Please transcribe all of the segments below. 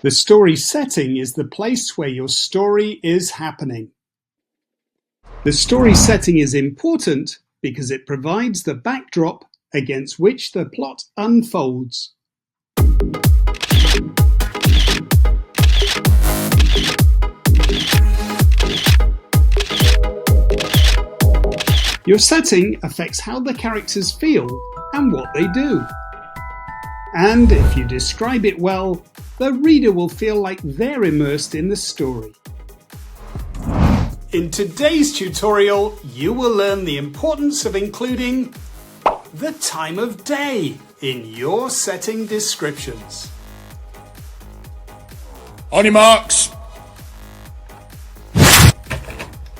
The story setting is the place where your story is happening. The story setting is important because it provides the backdrop against which the plot unfolds. Your setting affects how the characters feel and what they do. And if you describe it well, the reader will feel like they're immersed in the story. In today's tutorial, you will learn the importance of including the time of day in your setting descriptions. On your marks.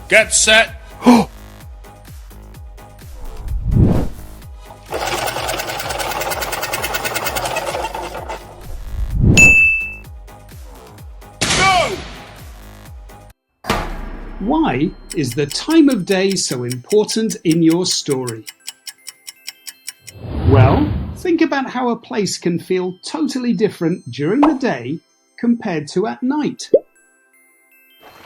Get set. Why is the time of day so important in your story? Well, think about how a place can feel totally different during the day compared to at night.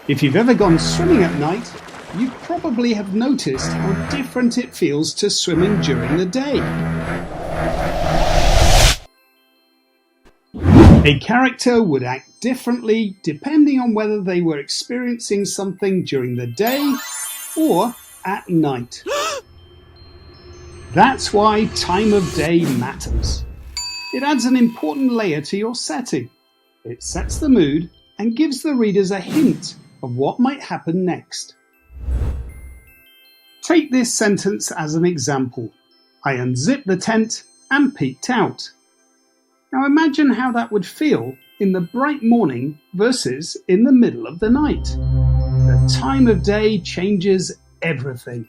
If you've ever gone swimming at night, you probably have noticed how different it feels to swimming during the day. A character would act differently depending on whether they were experiencing something during the day or at night. That's why time of day matters. It adds an important layer to your setting. It sets the mood and gives the readers a hint of what might happen next. Take this sentence as an example. I unzipped the tent and peeked out. Now imagine how that would feel in the bright morning versus in the middle of the night. The time of day changes everything.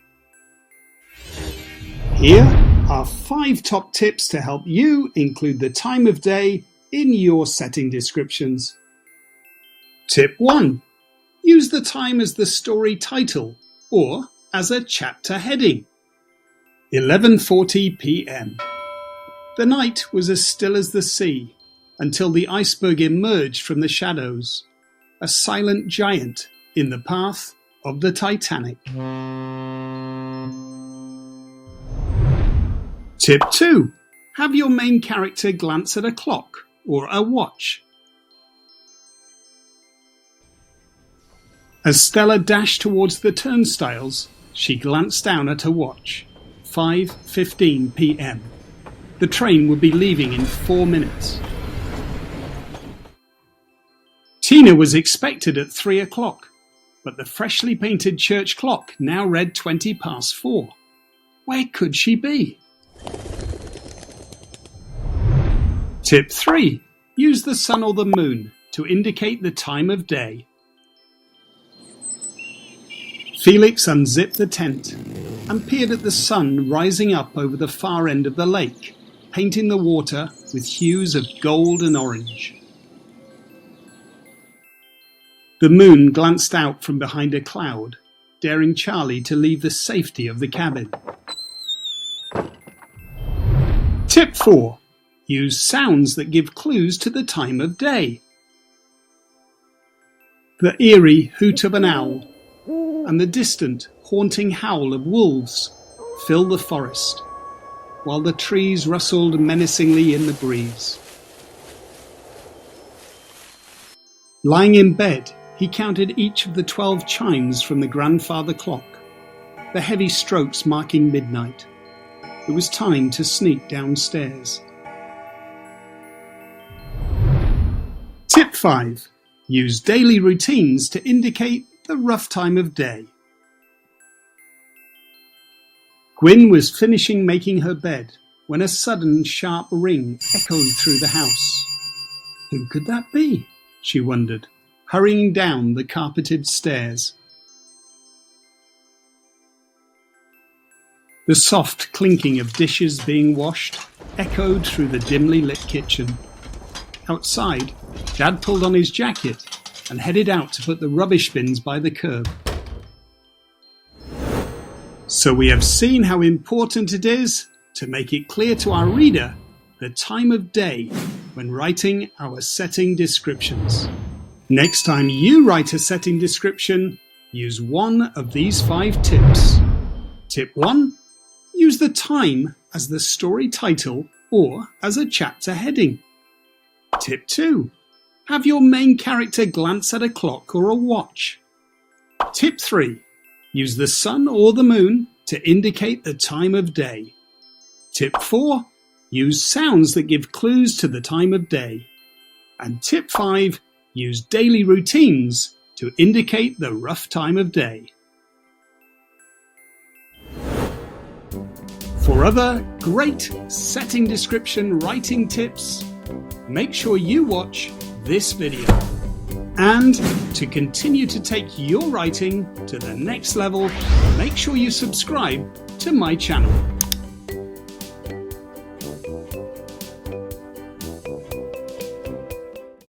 Here are 5 top tips to help you include the time of day in your setting descriptions. Tip 1. Use the time as the story title or as a chapter heading. 11:40 p.m. The night was as still as the sea until the iceberg emerged from the shadows, a silent giant in the path of the Titanic. Tip 2. Have your main character glance at a clock or a watch. As Stella dashed towards the turnstiles, she glanced down at her watch. 5:15 p.m. The train would be leaving in 4 minutes. Tina was expected at 3 o'clock, but the freshly painted church clock now read 20 past 4. Where could she be? Tip 3. Use the sun or the moon to indicate the time of day. Felix unzipped the tent and peered at the sun rising up over the far end of the lake, painting the water with hues of gold and orange. The moon glanced out from behind a cloud, daring Charlie to leave the safety of the cabin. Tip 4. Use sounds that give clues to the time of day. The eerie hoot of an owl and the distant, haunting howl of wolves fill the forest, while the trees rustled menacingly in the breeze. Lying in bed, he counted each of the 12 chimes from the grandfather clock, the heavy strokes marking midnight. It was time to sneak downstairs. Tip 5. Use daily routines to indicate the rough time of day. Gwyn was finishing making her bed when a sudden sharp ring echoed through the house. Who could that be? She wondered, hurrying down the carpeted stairs. The soft clinking of dishes being washed echoed through the dimly lit kitchen. Outside, Dad pulled on his jacket and headed out to put the rubbish bins by the curb. So we have seen how important it is to make it clear to our reader the time of day when writing our setting descriptions. Next time you write a setting description, use one of these 5 tips. Tip 1. Use the time as the story title or as a chapter heading. Tip 2. Have your main character glance at a clock or a watch. Tip 3. Use the sun or the moon to indicate the time of day. Tip 4. Use sounds that give clues to the time of day. And tip 5. Use daily routines to indicate the rough time of day. For other great setting description writing tips, make sure you watch this video. And to continue to take your writing to the next level, make sure you subscribe to my channel.